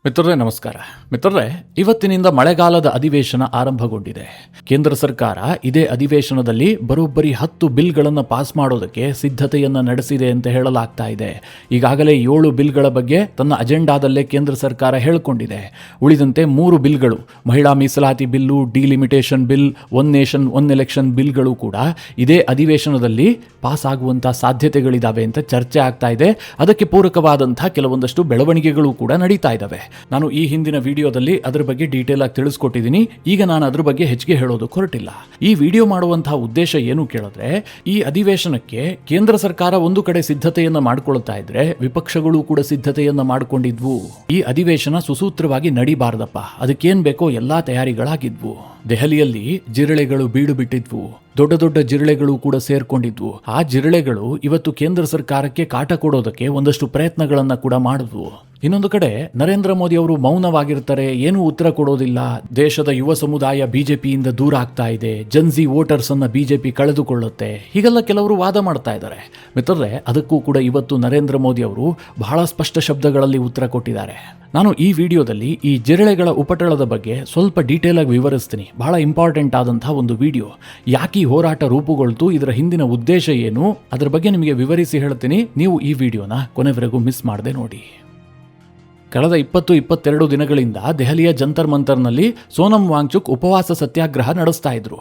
ಮಿತ್ರರೇ ನಮಸ್ಕಾರ. ಮಿತ್ರರೇ, ಇವತ್ತಿನಿಂದ ಮಳೆಗಾಲದ ಅಧಿವೇಶನ ಆರಂಭಗೊಂಡಿದೆ. ಕೇಂದ್ರ ಸರ್ಕಾರ ಇದೇ ಅಧಿವೇಶನದಲ್ಲಿ ಬರೋಬ್ಬರಿ 10 ಬಿಲ್ಗಳನ್ನು ಪಾಸ್ ಮಾಡೋದಕ್ಕೆ ಸಿದ್ಧತೆಯನ್ನು ನಡೆಸಿದೆ ಅಂತ ಹೇಳಲಾಗ್ತಾ ಇದೆ. ಈಗಾಗಲೇ 7 ಬಿಲ್ಗಳ ಬಗ್ಗೆ ತನ್ನ ಅಜೆಂಡಾದಲ್ಲೇ ಕೇಂದ್ರ ಸರ್ಕಾರ ಹೇಳಿಕೊಂಡಿದೆ. ಉಳಿದಂತೆ 3 ಬಿಲ್ಗಳು, ಮಹಿಳಾ ಮೀಸಲಾತಿ bill, delimitation bill, one nation one election ಬಿಲ್ಗಳು ಕೂಡ ಇದೇ ಅಧಿವೇಶನದಲ್ಲಿ ಪಾಸ್ ಆಗುವಂಥ ಸಾಧ್ಯತೆಗಳಿದ್ದಾವೆ ಅಂತ ಚರ್ಚೆ ಆಗ್ತಾ ಇದೆ. ಅದಕ್ಕೆ ಪೂರಕವಾದಂಥ ಕೆಲವೊಂದಷ್ಟು ಬೆಳವಣಿಗೆಗಳು ಕೂಡ ನಡೀತಾ ಇದ್ದಾವೆ. ನಾನು ಈ ಹಿಂದಿನ ವಿಡಿಯೋದಲ್ಲಿ ಅದರ ಬಗ್ಗೆ ಡೀಟೇಲ್ ಆಗಿ ತಿಳಿಸ್ಕೊಟ್ಟಿದ್ದೀನಿ. ಈಗ ನಾನು ಅದ್ರ ಬಗ್ಗೆ ಹೆಚ್ಚಿಗೆ ಹೇಳೋದಕ್ಕೆ ಹೊರಟಿಲ್ಲ. ಈ ವಿಡಿಯೋ ಮಾಡುವಂತಹ ಉದ್ದೇಶ ಏನು ಕೇಳಿದ್ರೆ, ಈ ಅಧಿವೇಶನಕ್ಕೆ ಕೇಂದ್ರ ಸರ್ಕಾರ ಒಂದು ಕಡೆ ಸಿದ್ಧತೆಯನ್ನ ಮಾಡಿಕೊಳ್ತಾ ಇದ್ರೆ, ವಿಪಕ್ಷಗಳು ಕೂಡ ಸಿದ್ಧತೆಯನ್ನ ಮಾಡಿಕೊಂಡಿದ್ವು. ಈ ಅಧಿವೇಶನ ಸುಸೂತ್ರವಾಗಿ ನಡಿಬಾರ್ದಪ್ಪ, ಅದಕ್ಕೇನ್ ಬೇಕೋ ಎಲ್ಲಾ ತಯಾರಿಗಳಾಗಿದ್ವು. ದೆಹಲಿಯಲ್ಲಿ ಜಿರಳೆಗಳು ಬೀಡು ಬಿಟ್ಟಿದ್ವು. ದೊಡ್ಡ ದೊಡ್ಡ ಜಿರಳೆಗಳು ಕೂಡ ಸೇರ್ಕೊಂಡಿದ್ವು. ಆ ಜಿರಳೆಗಳು ಇವತ್ತು ಕೇಂದ್ರ ಸರ್ಕಾರಕ್ಕೆ ಕಾಟ ಕೊಡೋದಕ್ಕೆ ಒಂದಷ್ಟು ಪ್ರಯತ್ನಗಳನ್ನ ಕೂಡ ಮಾಡಿದ್ವು. ಇನ್ನೊಂದು ಕಡೆ ನರೇಂದ್ರ ಮೋದಿ ಅವರು ಮೌನವಾಗಿರ್ತಾರೆ, ಏನೂ ಉತ್ತರ ಕೊಡೋದಿಲ್ಲ. ದೇಶದ ಯುವ ಸಮುದಾಯ ಬಿಜೆಪಿಯಿಂದ ದೂರ ಆಗ್ತಾ ಇದೆ, ಜನ್ಜಿ ವೋಟರ್ಸ್ ಅನ್ನ ಬಿಜೆಪಿ ಕಳೆದುಕೊಳ್ಳುತ್ತೆ, ಹೀಗೆಲ್ಲ ಕೆಲವರು ವಾದ ಮಾಡ್ತಾ ಇದ್ದಾರೆ. ಮಿತ್ರರೇ, ಅದಕ್ಕೂ ಕೂಡ ಇವತ್ತು ನರೇಂದ್ರ ಮೋದಿ ಅವರು ಬಹಳ ಸ್ಪಷ್ಟ ಶಬ್ದಗಳಲ್ಲಿ ಉತ್ತರ ಕೊಟ್ಟಿದ್ದಾರೆ. ನಾನು ಈ ವಿಡಿಯೋದಲ್ಲಿ ಈ ಜಿರಳೆಗಳ ಉಪಟಳದ ಬಗ್ಗೆ ಸ್ವಲ್ಪ ಡೀಟೇಲ್ ಆಗಿ ವಿವರಿಸ್ತೀನಿ. ಬಹಳ ಇಂಪಾರ್ಟೆಂಟ್ ಆದಂತಹ ಒಂದು ವಿಡಿಯೋ. ಯಾಕೆ ಈ ಹೋರಾಟ ರೂಪುಗೊಳ್ತು, ಇದರ ಹಿಂದಿನ ಉದ್ದೇಶ ಏನು, ಅದರ ಬಗ್ಗೆ ನಿಮಗೆ ವಿವರಿಸಿ ಹೇಳ್ತೀನಿ. ನೀವು ಈ ವಿಡಿಯೋನ ಕೊನೆವರೆಗೂ ಮಿಸ್ ಮಾಡದೆ ನೋಡಿ. ಕಳೆದ 20-22 ದಿನಗಳಿಂದ ದೆಹಲಿಯ ಜಂತರ್ ಮಂತರ್ನಲ್ಲಿ ಸೋನಂ ವಾಂಗ್ಚುಕ್ ಉಪವಾಸ ಸತ್ಯಾಗ್ರಹ ನಡೆಸ್ತಾ ಇದ್ರು.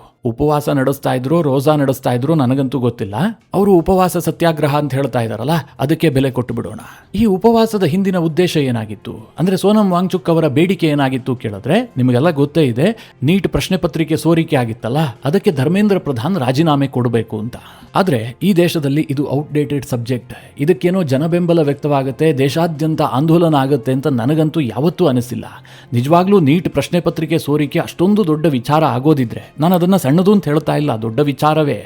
ರೋಜಾ ನಡೆಸ್ತಾ ಇದ್ರು, ನನಗಂತೂ ಗೊತ್ತಿಲ್ಲ. ಅವರು ಉಪವಾಸ ಸತ್ಯಾಗ್ರಹ ಅಂತ ಹೇಳ್ತಾ ಇದಾರಲ್ಲ, ಅದಕ್ಕೆ ಬೆಲೆ ಕೊಟ್ಟು ಬಿಡೋಣ. ಈ ಉಪವಾಸದ ಹಿಂದಿನ ಉದ್ದೇಶ ಏನಾಗಿತ್ತು ಅಂದ್ರೆ, ಸೋನಂ ವಾಂಗ್ಚುಕ್ ಅವರ ಬೇಡಿಕೆ ಏನಾಗಿತ್ತು ಕೇಳಿದ್ರೆ, ನಿಮಗೆಲ್ಲ ಗೊತ್ತೇ ಇದೆ. ನೀಟ್ ಪ್ರಶ್ನೆ ಪತ್ರಿಕೆ ಸೋರಿಕೆ ಆಗಿತ್ತಲ್ಲ, ಅದಕ್ಕೆ ಧರ್ಮೇಂದ್ರ ಪ್ರಧಾನ್ ರಾಜೀನಾಮೆ ಕೊಡಬೇಕು ಅಂತ. ಆದ್ರೆ ಈ ದೇಶದಲ್ಲಿ ಇದು ಔಟ್ಡೇಟೆಡ್ ಸಬ್ಜೆಕ್ಟ್. ಇದಕ್ಕೇನೋ ಜನಬೆಂಬಲ ವ್ಯಕ್ತವಾಗುತ್ತೆ, ದೇಶಾದ್ಯಂತ ಆಂದೋಲನ ಆಗುತ್ತೆ ಅಂತ ನನಗಂತೂ ಯಾವತ್ತೂ ಅನಿಸಿಲ್ಲ. ನಿಜವಾಗ್ಲೂ ನೀಟ್ ಪ್ರಶ್ನೆ ಪತ್ರಿಕೆ ಸೋರಿಕೆ ಅಷ್ಟೊಂದು ದೊಡ್ಡ ವಿಚಾರ ಆಗೋದಿದ್ರೆ, ನಾನು ಅದನ್ನ ಸಣ್ಣದು ಅಂತ ಹೇಳ್ತಾ ಇಲ್ಲ, ದೊಡ್ಡ ವಿಚಾರವೇ.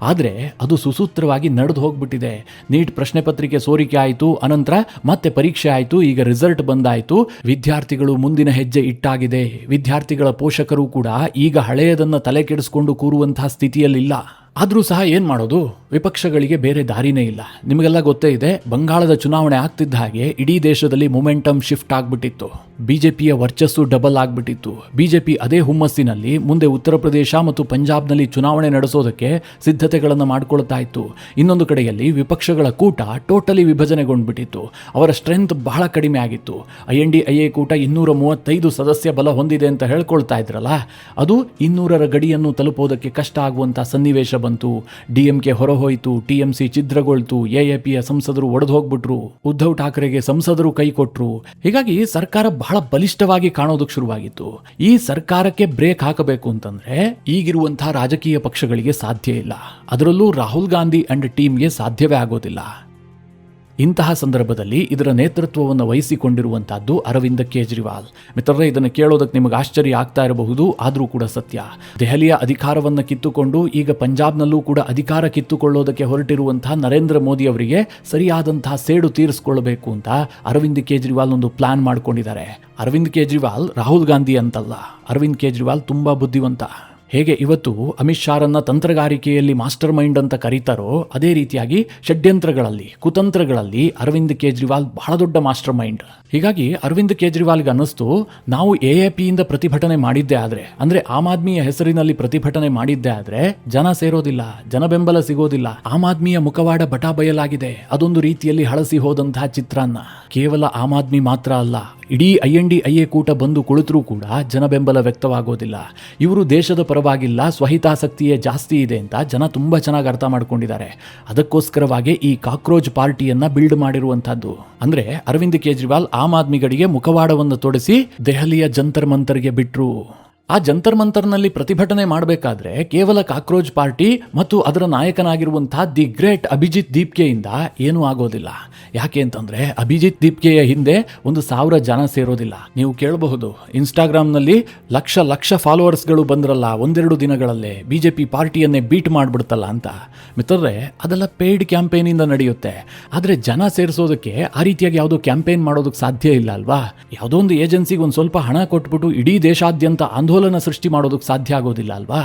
ಆದ್ರೆ ಅದು ಸುಸೂತ್ರವಾಗಿ ನಡೆದು ಹೋಗ್ಬಿಟ್ಟಿದೆ. ನೀಟ್ ಪ್ರಶ್ನೆ ಪತ್ರಿಕೆ ಸೋರಿಕೆ ಆಯಿತು, ಅನಂತರ ಮತ್ತೆ ಪರೀಕ್ಷೆ ಆಯಿತು, ಈಗ ರಿಸಲ್ಟ್ ಬಂದಾಯಿತು. ವಿದ್ಯಾರ್ಥಿಗಳು ಮುಂದಿನ ಹೆಜ್ಜೆ ಇಟ್ಟಾಗಿದೆ. ವಿದ್ಯಾರ್ಥಿಗಳ ಪೋಷಕರು ಕೂಡ ಈಗ ಹಳೆಯದನ್ನ ತಲೆ ಕೆಡಿಸ್ಕೊಂಡು ಕೂರುವಂತಹ ಸ್ಥಿತಿಯಲ್ಲಿಲ್ಲ. ಆದರೂ ಸಹ ಏನು ಮಾಡೋದು, ವಿಪಕ್ಷಗಳಿಗೆ ಬೇರೆ ದಾರಿನೇ ಇಲ್ಲ. ನಿಮಗೆಲ್ಲ ಗೊತ್ತೇ ಇದೆ, ಬಂಗಾಳದ ಚುನಾವಣೆ ಆಗ್ತಿದ್ದ ಹಾಗೆ ಇಡೀ ದೇಶದಲ್ಲಿ ಮೊಮೆಂಟಮ್ ಶಿಫ್ಟ್ ಆಗ್ಬಿಟ್ಟಿತ್ತು. ಬಿಜೆಪಿಯ ವರ್ಚಸ್ಸು ಡಬಲ್ ಆಗ್ಬಿಟ್ಟಿತ್ತು. ಬಿಜೆಪಿ ಅದೇ ಹುಮ್ಮಸ್ಸಿನಲ್ಲಿ ಮುಂದೆ ಉತ್ತರ ಪ್ರದೇಶ ಮತ್ತು ಪಂಜಾಬ್ನಲ್ಲಿ ಚುನಾವಣೆ ನಡೆಸೋದಕ್ಕೆ ಸಿದ್ಧತೆಗಳನ್ನು ಮಾಡಿಕೊಳ್ತಾ ಇತ್ತು. ಇನ್ನೊಂದು ಕಡೆಯಲ್ಲಿ ವಿಪಕ್ಷಗಳ ಕೂಟ ಟೋಟಲಿ ವಿಭಜನೆಗೊಂಡ್ಬಿಟ್ಟಿತ್ತು. ಅವರ ಸ್ಟ್ರೆಂತ್ ಬಹಳ ಕಡಿಮೆ ಆಗಿತ್ತು. INDIA ಕೂಟ 235 ಸದಸ್ಯ ಬಲ ಹೊಂದಿದೆ ಅಂತ ಹೇಳ್ಕೊಳ್ತಾ ಇದ್ರಲ್ಲ, ಅದು 200ರ ಗಡಿಯನ್ನು ತಲುಪೋದಕ್ಕೆ ಕಷ್ಟ ಆಗುವಂಥ ಸನ್ನಿವೇಶ ಬಂತು. DMK ಹೊರಹೋಯಿತು, TMC ಛಿದ್ರಗೊಳ್ತು, AAPಯ ಸಂಸದರು ಒಡೆದು ಹೋಗ್ಬಿಟ್ರು, ಉದ್ಧವ್ ಠಾಕ್ರೆಗೆ ಸಂಸದರು ಕೈ ಕೊಟ್ರು. ಹೀಗಾಗಿ ಸರ್ಕಾರ ಬಹಳ ಬಲಿಷ್ಠವಾಗಿ ಕಾಣೋದಕ್ಕೆ ಶುರುವಾಗಿತ್ತು. ಈ ಸರ್ಕಾರಕ್ಕೆ ಬ್ರೇಕ್ ಹಾಕಬೇಕು ಅಂತಂದ್ರೆ ಈಗಿರುವಂತಹ ರಾಜಕೀಯ ಪಕ್ಷಗಳಿಗೆ ಸಾಧ್ಯ ಇಲ್ಲ. ಅದರಲ್ಲೂ ರಾಹುಲ್ ಗಾಂಧಿ ಅಂಡ್ ಟೀಮ್ಗೆ ಸಾಧ್ಯವೇ ಆಗೋದಿಲ್ಲ. ಇಂತಹ ಸಂದರ್ಭದಲ್ಲಿ ಇದರ ನೇತೃತ್ವವನ್ನು ವಹಿಸಿಕೊಂಡಿರುವಂತಹದ್ದು ಅರವಿಂದ್ ಕೇಜ್ರಿವಾಲ್. ಮಿತ್ರರೇ, ಇದನ್ನು ಕೇಳೋದಕ್ಕೆ ನಿಮಗೆ ಆಶ್ಚರ್ಯ ಆಗ್ತಾ ಇರಬಹುದು, ಆದರೂ ಕೂಡ ಸತ್ಯ. ದೆಹಲಿಯ ಅಧಿಕಾರವನ್ನು ಕಿತ್ತುಕೊಂಡು ಈಗ ಪಂಜಾಬ್ನಲ್ಲೂ ಕೂಡ ಅಧಿಕಾರ ಕಿತ್ತುಕೊಳ್ಳೋದಕ್ಕೆ ಹೊರಟಿರುವಂತಹ ನರೇಂದ್ರ ಮೋದಿ ಅವರಿಗೆ ಸರಿಯಾದಂತಹ ಸೇಡು ತೀರಿಸಿಕೊಳ್ಳಬೇಕು ಅಂತ ಅರವಿಂದ್ ಕೇಜ್ರಿವಾಲ್ ಒಂದು ಪ್ಲಾನ್ ಮಾಡ್ಕೊಂಡಿದ್ದಾರೆ. ಅರವಿಂದ್ ಕೇಜ್ರಿವಾಲ್ ರಾಹುಲ್ ಗಾಂಧಿ ಅಂತಲ್ಲ, ಅರವಿಂದ್ ಕೇಜ್ರಿವಾಲ್ ತುಂಬಾ ಬುದ್ಧಿವಂತ. ಹೇಗೆ ಇವತ್ತು ಅಮಿತ್ ಶಾರನ್ನ ತಂತ್ರಗಾರಿಕೆಯಲ್ಲಿ ಮಾಸ್ಟರ್ ಮೈಂಡ್ ಅಂತ ಕರೀತಾರೋ, ಅದೇ ರೀತಿಯಾಗಿ ಷಡ್ಯಂತ್ರಗಳಲ್ಲಿ, ಕುತಂತ್ರಗಳಲ್ಲಿ ಅರವಿಂದ್ ಕೇಜ್ರಿವಾಲ್ ಬಹಳ ದೊಡ್ಡ ಮಾಸ್ಟರ್ ಮೈಂಡ್. ಹೀಗಾಗಿ ಅರವಿಂದ್ ಕೇಜ್ರಿವಾಲ್ಗೆ ಅನ್ನಿಸ್ತು, ನಾವು AAPಯಿಂದ ಪ್ರತಿಭಟನೆ ಮಾಡಿದ್ದೇ ಆದ್ರೆ, ಅಂದ್ರೆ ಆಮ್ ಆದ್ಮಿಯ ಹೆಸರಿನಲ್ಲಿ ಪ್ರತಿಭಟನೆ ಮಾಡಿದ್ದೇ ಆದ್ರೆ ಜನ ಸೇರೋದಿಲ್ಲ, ಜನ ಬೆಂಬಲ ಸಿಗೋದಿಲ್ಲ. ಆಮ್ ಆದ್ಮಿಯ ಮುಖವಾಡ ಬಟಾ ಬಯಲಾಗಿದೆ. ಅದೊಂದು ರೀತಿಯಲ್ಲಿ ಹಳಸಿ ಹೋದಂತಹ ಚಿತ್ರಾನ್ನ. ಕೇವಲ ಆಮ್ ಆದ್ಮಿ ಮಾತ್ರ ಅಲ್ಲ, ಇಡೀ INDIA ಕೂಟ ಬಂದು ಕುಳಿತರೂ ಕೂಡ ಜನ ಬೆಂಬಲ ವ್ಯಕ್ತವಾಗೋದಿಲ್ಲ. ಇವರು ದೇಶದ ಪರವಾಗಿಲ್ಲ, ಸ್ವಹಿತಾಸಕ್ತಿಯೇ ಜಾಸ್ತಿ ಇದೆ ಅಂತ ಜನ ತುಂಬಾ ಚೆನ್ನಾಗಿ ಅರ್ಥ ಮಾಡ್ಕೊಂಡಿದ್ದಾರೆ. ಅದಕ್ಕೋಸ್ಕರವಾಗಿ ಈ ಕಾಕ್ರೋಚ್ ಪಾರ್ಟಿಯನ್ನ ಬಿಲ್ಡ್ ಮಾಡಿರುವಂತಹದ್ದು. ಅಂದ್ರೆ ಅರವಿಂದ್ ಕೇಜ್ರಿವಾಲ್ ಆಮ್ ಆದ್ಮಿಗಳಿಗೆ ಮುಖವಾಡವನ್ನು ತೊಡಿಸಿ ದೆಹಲಿಯ ಜಂತರ್ ಮಂತರ್ಗೆ ಬಿಟ್ರು. ಆ ಜಂತರ್ ಮಂತರ್ನಲ್ಲಿ ಪ್ರತಿಭಟನೆ ಮಾಡಬೇಕಾದ್ರೆ ಕೇವಲ ಕಾಕ್ರೋಚ್ ಪಾರ್ಟಿ ಮತ್ತು ಅದರ ನಾಯಕನಾಗಿರುವಂತಹ ದಿ ಗ್ರೇಟ್ ಅಭಿಜಿತ್ ದೀಪ್ಕೆಯಿಂದ ಏನೂ ಆಗೋದಿಲ್ಲ. ಯಾಕೆ ಅಂತಂದ್ರೆ ಅಭಿಜಿತ್ ದೀಪ್ಕೆಯ ಹಿಂದೆ 1,000 ಜನ ಸೇರೋದಿಲ್ಲ. ನೀವು ಕೇಳಬಹುದು, ಇನ್ಸ್ಟಾಗ್ರಾಮ್ನಲ್ಲಿ ಲಕ್ಷ ಫಾಲೋವರ್ಸ್ಗಳು ಬಂದ್ರಲ್ಲ ಒಂದೆರಡು ದಿನಗಳಲ್ಲೇ, ಬಿಜೆಪಿ ಪಾರ್ಟಿಯನ್ನೇ ಬೀಟ್ ಮಾಡ್ಬಿಡ್ತಲ್ಲ ಅಂತ. ಮಿತ್ರರೇ, ಅದೆಲ್ಲ ಪೇಯ್ಡ್ ಕ್ಯಾಂಪೇನಿಂದ ನಡೆಯುತ್ತೆ. ಆದರೆ ಜನ ಸೇರಿಸೋದಕ್ಕೆ ಆ ರೀತಿಯಾಗಿ ಯಾವುದೋ ಕ್ಯಾಂಪೇನ್ ಮಾಡೋದಕ್ಕೆ ಸಾಧ್ಯ ಇಲ್ಲ ಅಲ್ವಾ. ಯಾವುದೋ ಒಂದು ಏಜೆನ್ಸಿಗೆ ಒಂದು ಸ್ವಲ್ಪ ಹಣ ಕೊಟ್ಬಿಟ್ಟು ಇಡೀ ದೇಶಾದ್ಯಂತ ಆಂದೋಲನ ಸೃಷ್ಟಿ ಮಾಡೋದಕ್ಕೆ ಸಾಧ್ಯ ಆಗೋದಿಲ್ಲ ಅಲ್ವಾ.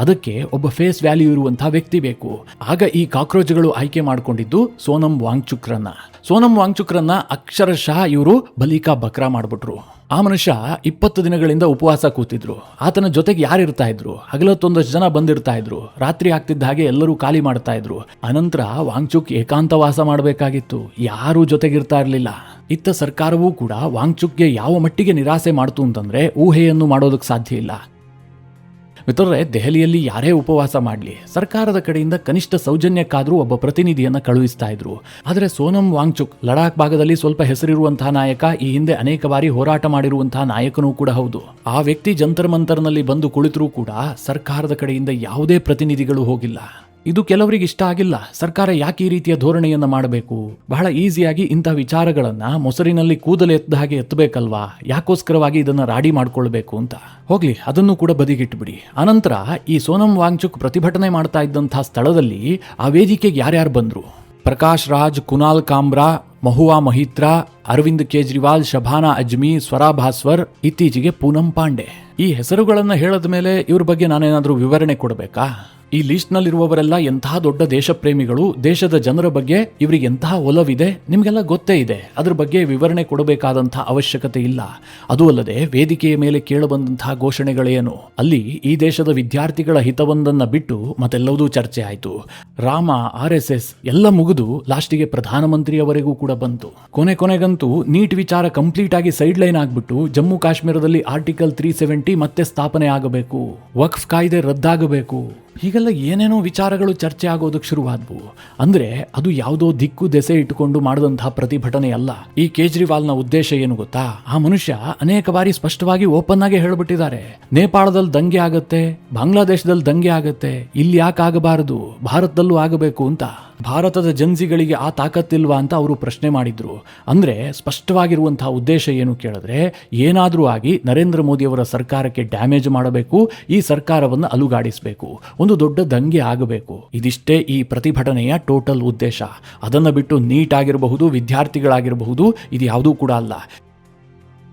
ಅದಕ್ಕೆ ಒಬ್ಬ ಫೇಸ್ ವ್ಯಾಲ್ಯೂ ಇರುವಂತಹ ವ್ಯಕ್ತಿ ಬೇಕು. ಆಗ ಈ ಕಾಕ್ರೋಚ್ಗಳು ಆಯ್ಕೆ ಮಾಡಿಕೊಂಡಿದ್ದು ಸೋನಂ ವಾಂಗ್ಚುಕ್ರನ್ನ. ಸೋನಂ ವಾಂಗ್ಚುಕ್ರನ್ನ ಅಕ್ಷರಶಃ ಇವರು ಬಲಿಕಾ ಬಕ್ರಾ ಮಾಡ್ಬಿಟ್ರು. ಆ ಮನುಷ್ಯ 20 ದಿನಗಳಿಂದ ಉಪವಾಸ ಕೂತಿದ್ರು. ಆತನ ಜೊತೆಗೆ ಯಾರಿರ್ತಾ ಇದ್ರು? ಹಗಲತ್ತೊಂದಷ್ಟು ಜನ ಬಂದಿರ್ತಾ ಇದ್ರು. ರಾತ್ರಿ ಆಗ್ತಿದ್ದ ಹಾಗೆ ಎಲ್ಲರೂ ಖಾಲಿ ಮಾಡ್ತಾ ಇದ್ರು. ಅನಂತರ ವಾಂಗ್ಚುಕ್ ಏಕಾಂತವಾಸ ಮಾಡಬೇಕಾಗಿತ್ತು. ಯಾರೂ ಜೊತೆಗಿರ್ತಾ ಇರಲಿಲ್ಲ. ಇತ್ತ ಸರ್ಕಾರವೂ ಕೂಡ ವಾಂಗ್ಚುಕ್ಗೆ ಯಾವ ಮಟ್ಟಿಗೆ ನಿರಾಸೆ ಮಾಡ್ತು ಅಂತಂದ್ರೆ ಊಹೆಯನ್ನು ಮಾಡೋದಕ್ಕೆ ಸಾಧ್ಯ ಇಲ್ಲ. ಮಿತ್ರರೇ, ದೆಹಲಿಯಲ್ಲಿ ಯಾರೇ ಉಪವಾಸ ಮಾಡಲಿ, ಸರ್ಕಾರದ ಕಡೆಯಿಂದ ಕನಿಷ್ಠ ಸೌಜನ್ಯಕ್ಕಾದರೂ ಒಬ್ಬ ಪ್ರತಿನಿಧಿಯನ್ನು ಕಳುಹಿಸ್ತಾ ಇದ್ರು. ಆದರೆ ಸೋನಂ ವಾಂಗ್ಚುಕ್ ಲಡಾಖ್ ಭಾಗದಲ್ಲಿ ಸ್ವಲ್ಪ ಹೆಸರಿರುವಂತಹ ನಾಯಕ, ಈ ಹಿಂದೆ ಅನೇಕ ಬಾರಿ ಹೋರಾಟ ಮಾಡಿರುವಂತಹ ನಾಯಕನೂ ಕೂಡ ಹೌದು. ಆ ವ್ಯಕ್ತಿ ಜಂತರ್ ಮಂತರ್ನಲ್ಲಿ ಬಂದು ಕುಳಿತರೂ ಕೂಡ ಸರ್ಕಾರದ ಕಡೆಯಿಂದ ಯಾವುದೇ ಪ್ರತಿನಿಧಿಗಳು ಹೋಗಿಲ್ಲ. ಇದು ಕೆಲವರಿಗೆ ಇಷ್ಟ ಆಗಿಲ್ಲ. ಸರ್ಕಾರ ಯಾಕೆ ಈ ರೀತಿಯ ಧೋರಣೆಯನ್ನ ಮಾಡಬೇಕು? ಬಹಳ ಈಸಿಯಾಗಿ ಇಂಥ ವಿಚಾರಗಳನ್ನ ಮೊಸರಿನಲ್ಲಿ ಕೂದಲು ಎತ್ತದ ಹಾಗೆ ಎತ್ತಬೇಕಲ್ವಾ? ಯಾಕೋಸ್ಕರವಾಗಿ ಇದನ್ನ ರಾಡಿ ಮಾಡ್ಕೊಳ್ಬೇಕು ಅಂತ. ಹೋಗ್ಲಿ, ಅದನ್ನು ಕೂಡ ಬದಿಗಿಟ್ಬಿಡಿ. ಅನಂತರ ಈ ಸೋನಂ ವಾಂಗ್ಚುಕ್ ಪ್ರತಿಭಟನೆ ಮಾಡ್ತಾ ಇದ್ದಂತಹ ಸ್ಥಳದಲ್ಲಿ ಆ ವೇದಿಕೆಗೆ ಯಾರ್ಯಾರು ಬಂದ್ರು? ಪ್ರಕಾಶ್ ರಾಜ್, ಕುನಾಲ್ ಕಾಮ್ರಾ, ಮಹುವಾ ಮೊಹಿತ್ರಾ, ಅರವಿಂದ್ ಕೇಜ್ರಿವಾಲ್, ಶಬಾನಾ ಅಜ್ಮಿ, ಸ್ವರಾ ಭಾಸ್ವರ್, ಇತ್ತೀಚೆಗೆ ಪೂನಂ ಪಾಂಡೆ. ಈ ಹೆಸರುಗಳನ್ನ ಹೇಳದ ಮೇಲೆ ಇವ್ರ ಬಗ್ಗೆ ನಾನೇನಾದ್ರೂ ವಿವರಣೆ ಕೊಡಬೇಕಾ? ಈ ಲಿಸ್ಟ್ ನಲ್ಲಿರುವವರೆಲ್ಲ ಎಂತಹ ದೊಡ್ಡ ದೇಶ ಪ್ರೇಮಿಗಳು, ದೇಶದ ಜನರ ಬಗ್ಗೆ ಇವರಿಗೆ ಎಂತಹ ಒಲವಿದೆ ನಿಮಗೆಲ್ಲ ಗೊತ್ತೇ ಇದೆ. ಅದ್ರ ಬಗ್ಗೆ ವಿವರಣೆ ಕೊಡಬೇಕಾದಂತಹ ಅವಶ್ಯಕತೆ ಇಲ್ಲ. ಅದೂ ಅಲ್ಲದೆ ವೇದಿಕೆಯ ಮೇಲೆ ಕೇಳಬಂದಂತಹ ಘೋಷಣೆಗಳೇನು? ಅಲ್ಲಿ ಈ ದೇಶದ ವಿದ್ಯಾರ್ಥಿಗಳ ಹಿತವೊಂದನ್ನ ಬಿಟ್ಟು ಮತ್ತೆಲ್ಲವೂ ಚರ್ಚೆ ಆಯಿತು. ರಾಮ, RSS ಎಲ್ಲ ಮುಗಿದು ಲಾಸ್ಟಿಗೆ ಪ್ರಧಾನಮಂತ್ರಿಯವರೆಗೂ ಕೂಡ ಬಂತು. ಕೊನೆಗಂತೂ ನೀಟ್ ವಿಚಾರ ಕಂಪ್ಲೀಟ್ ಆಗಿ ಸೈಡ್ ಲೈನ್ ಆಗ್ಬಿಟ್ಟು ಜಮ್ಮು ಕಾಶ್ಮೀರದಲ್ಲಿ ಆರ್ಟಿಕಲ್ 370 ಮತ್ತೆ ಸ್ಥಾಪನೆ ಆಗಬೇಕು, ವಕ್ಫ್ ಕಾಯ್ದೆ ರದ್ದಾಗಬೇಕು, ಹೀಗೆಲ್ಲ ಏನೇನೋ ವಿಚಾರಗಳು ಚರ್ಚೆ ಆಗೋದಕ್ಕೆ ಶುರುವಾದ್ವು. ಅಂದ್ರೆ ಅದು ಯಾವುದೋ ದಿಕ್ಕು ದೆಸೆ ಇಟ್ಟುಕೊಂಡು ಮಾಡಿದಂತಹ ಪ್ರತಿಭಟನೆ ಅಲ್ಲ. ಈ ಕೇಜ್ರಿವಾಲ್ನ ಉದ್ದೇಶ ಏನು ಗೊತ್ತಾ? ಆ ಮನುಷ್ಯ ಅನೇಕ ಬಾರಿ ಸ್ಪಷ್ಟವಾಗಿ ಓಪನ್ ಆಗಿ ಹೇಳ್ಬಿಟ್ಟಿದ್ದಾರೆ, ನೇಪಾಳದಲ್ಲಿ ದಂಗೆ ಆಗತ್ತೆ, ಬಾಂಗ್ಲಾದೇಶದಲ್ಲಿ ದಂಗೆ ಆಗತ್ತೆ, ಇಲ್ಲಿ ಯಾಕೆ ಆಗಬಾರದು, ಭಾರತದಲ್ಲೂ ಆಗಬೇಕು ಅಂತ. ಭಾರತದ ಜನ್ಸಿಗಳಿಗೆ ಆ ತಾಕತ್ತಿಲ್ವಾ ಅಂತ ಅವರು ಪ್ರಶ್ನೆ ಮಾಡಿದ್ರು. ಅಂದ್ರೆ ಸ್ಪಷ್ಟವಾಗಿರುವಂತಹ ಉದ್ದೇಶ ಏನು ಕೇಳಿದ್ರೆ, ಏನಾದರೂ ಆಗಿ ನರೇಂದ್ರ ಮೋದಿಯವರ ಸರ್ಕಾರಕ್ಕೆ ಡ್ಯಾಮೇಜ್ ಮಾಡಬೇಕು, ಈ ಸರ್ಕಾರವನ್ನು ಅಲುಗಾಡಿಸಬೇಕು, ಒಂದು ದೊಡ್ಡ ದಂಗೆ ಆಗಬೇಕು. ಇದಿಷ್ಟೇ ಈ ಪ್ರತಿಭಟನೆಯ ಟೋಟಲ್ ಉದ್ದೇಶ. ಅದನ್ನು ಬಿಟ್ಟು ನೀಟ್ ಆಗಿರಬಹುದು, ವಿದ್ಯಾರ್ಥಿಗಳಾಗಿರಬಹುದು, ಇದು ಯಾವುದೂ ಕೂಡ ಅಲ್ಲ.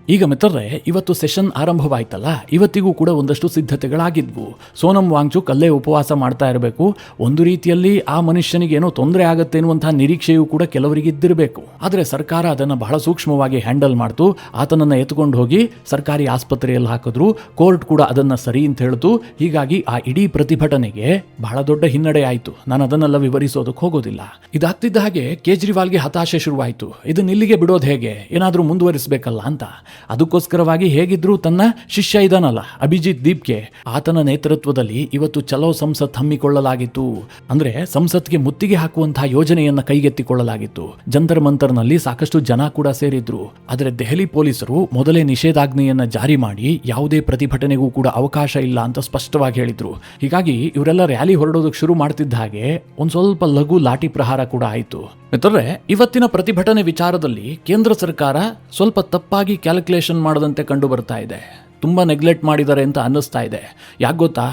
ಈಗ ಮಿತ್ರರೇ, ಇವತ್ತು ಸೆಷನ್ ಆರಂಭವಾಯ್ತಲ್ಲ, ಇವತ್ತಿಗೂ ಕೂಡ ಒಂದಷ್ಟು ಸಿದ್ಧತೆಗಳಾಗಿದ್ವು. ಸೋನಂ ವಾಂಗ್ಚುಕ್ ಅಲ್ಲೇ ಉಪವಾಸ ಮಾಡ್ತಾ ಇರಬೇಕು. ಒಂದು ರೀತಿಯಲ್ಲಿ ಆ ಮನುಷ್ಯನಿಗೆ ಏನೋ ತೊಂದರೆ ಆಗುತ್ತೆ ಎನ್ನುವಂತಹ ನಿರೀಕ್ಷೆಯೂ ಕೂಡ ಕೆಲವರಿಗೆ ಇದ್ದಿರಬೇಕು. ಆದರೆ ಸರ್ಕಾರ ಅದನ್ನು ಬಹಳ ಸೂಕ್ಷ್ಮವಾಗಿ ಹ್ಯಾಂಡಲ್ ಮಾಡ್ತು. ಆತನನ್ನು ಎತ್ಕೊಂಡು ಹೋಗಿ ಸರ್ಕಾರಿ ಆಸ್ಪತ್ರೆಯಲ್ಲಿ ಹಾಕಿದ್ರು. ಕೋರ್ಟ್ ಕೂಡ ಅದನ್ನು ಸರಿ ಅಂತ ಹೇಳ್ತು. ಹೀಗಾಗಿ ಆ ಇಡೀ ಪ್ರತಿಭಟನೆಗೆ ಬಹಳ ದೊಡ್ಡ ಹಿನ್ನಡೆ ಆಯಿತು. ನಾನು ಅದನ್ನೆಲ್ಲ ವಿವರಿಸೋದಕ್ಕೆ ಹೋಗೋದಿಲ್ಲ. ಇದಾಗ್ತಿದ್ದ ಹಾಗೆ ಕೇಜ್ರಿವಾಲ್ಗೆ ಹತಾಶೆ ಶುರುವಾಯಿತು. ಇದನ್ನ ಇಲ್ಲಿಗೆ ಬಿಡೋದು ಹೇಗೆ, ಏನಾದರೂ ಮುಂದುವರಿಸಬೇಕಲ್ಲ ಅಂತ. ಅದಕ್ಕೋಸ್ಕರವಾಗಿ ಹೇಗಿದ್ರು ತನ್ನ ಶಿಷ್ಯ ಇದಾನಲ್ಲ ಅಭಿಜಿತ್ ದೀಪ್ಗೆ, ಆತನ ನೇತೃತ್ವದಲ್ಲಿ ಇವತ್ತು ಚಲೋ ಸಂಸತ್ ಹಮ್ಮಿಕೊಳ್ಳಲಾಗಿತ್ತು. ಅಂದ್ರೆ ಸಂಸತ್ಗೆ ಮುತ್ತಿಗೆ ಹಾಕುವಂತಹ ಯೋಜನೆಯನ್ನ ಕೈಗೆತ್ತಿಕೊಳ್ಳಲಾಗಿತ್ತು. ಜಂತರ್ ಮಂತರ್ನಲ್ಲಿ ಸಾಕಷ್ಟು ಜನ ಕೂಡ ಸೇರಿದ್ರು. ಆದರೆ ದೆಹಲಿ ಪೊಲೀಸರು ಮೊದಲೇ ನಿಷೇಧಾಜ್ಞೆಯನ್ನ ಜಾರಿ ಮಾಡಿ ಯಾವುದೇ ಪ್ರತಿಭಟನೆಗೂ ಕೂಡ ಅವಕಾಶ ಇಲ್ಲ ಅಂತ ಸ್ಪಷ್ಟವಾಗಿ ಹೇಳಿದ್ರು. ಹೀಗಾಗಿ ಇವರೆಲ್ಲ ರ್ಯಾಲಿ ಹೊರಡೋದಕ್ಕೆ ಶುರು ಮಾಡ್ತಿದ್ದ ಹಾಗೆ ಒಂದ್ ಸ್ವಲ್ಪ ಲಘು ಲಾಠಿ ಪ್ರಹಾರ ಕೂಡ ಆಯಿತು. ಮಿತ್ರರೇ, ಇವತ್ತಿನ ಪ್ರತಿಭಟನೆ ವಿಚಾರದಲ್ಲಿ ಕೇಂದ್ರ ಸರ್ಕಾರ ಸ್ವಲ್ಪ ತಪ್ಪಾಗಿ ಕ್ಯಾಲ್ಕುಲೇಷನ್ ಮಾಡದಂತೆ ಕಂಡು ಬರ್ತಾ ಇದೆ. ತುಂಬ ನೆಗ್ಲೆಕ್ಟ್ ಮಾಡಿದ್ದಾರೆ ಅಂತ ಅನ್ನಿಸ್ತಾ ಇದೆ. ಯಾಕೆ ಗೊತ್ತಾ?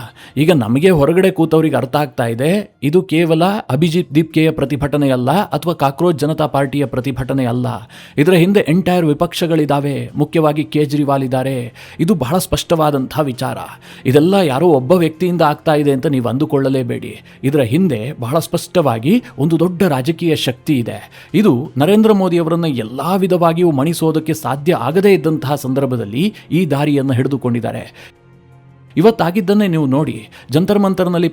ಈಗ ನಮಗೆ ಹೊರಗಡೆ ಕೂತವ್ರಿಗೆ ಅರ್ಥ ಆಗ್ತಾ ಇದೆ, ಇದು ಕೇವಲ ಅಭಿಜಿತ್ ದೀಪ್ಕೆಯ ಪ್ರತಿಭಟನೆ ಅಲ್ಲ, ಅಥವಾ ಕಾಕ್ರೋಚ್ ಜನತಾ ಪಾರ್ಟಿಯ ಪ್ರತಿಭಟನೆ ಅಲ್ಲ. ಇದರ ಹಿಂದೆ ಎಂಟೈರ್ ವಿಪಕ್ಷಗಳಿದ್ದಾವೆ, ಮುಖ್ಯವಾಗಿ ಕೇಜ್ರಿವಾಲ್ ಇದ್ದಾರೆ. ಇದು ಬಹಳ ಸ್ಪಷ್ಟವಾದಂಥ ವಿಚಾರ. ಇದೆಲ್ಲ ಯಾರೋ ಒಬ್ಬ ವ್ಯಕ್ತಿಯಿಂದ ಆಗ್ತಾ ಇದೆ ಅಂತ ನೀವು ಅಂದುಕೊಳ್ಳಲೇಬೇಡಿ. ಇದರ ಹಿಂದೆ ಬಹಳ ಸ್ಪಷ್ಟವಾಗಿ ಒಂದು ದೊಡ್ಡ ರಾಜಕೀಯ ಶಕ್ತಿ ಇದೆ. ಇದು ನರೇಂದ್ರ ಮೋದಿಯವರನ್ನು ಎಲ್ಲಾ ವಿಧವಾಗಿಯೂ ಮಣಿಸೋದಕ್ಕೆ ಸಾಧ್ಯ ಆಗದೇ ಇದ್ದಂತಹ ಸಂದರ್ಭದಲ್ಲಿ ಈ ದಾರಿಯನ್ನು ಹಿಡಿದುಕೊಂಡಿದ್ದಾರೆ. ಇವತ್ತಾಗಿದ್ದನ್ನೇ ನೀವು ನೋಡಿ. ಜಂತರ್ ಮಂತರ್ನಲ್ಲಿ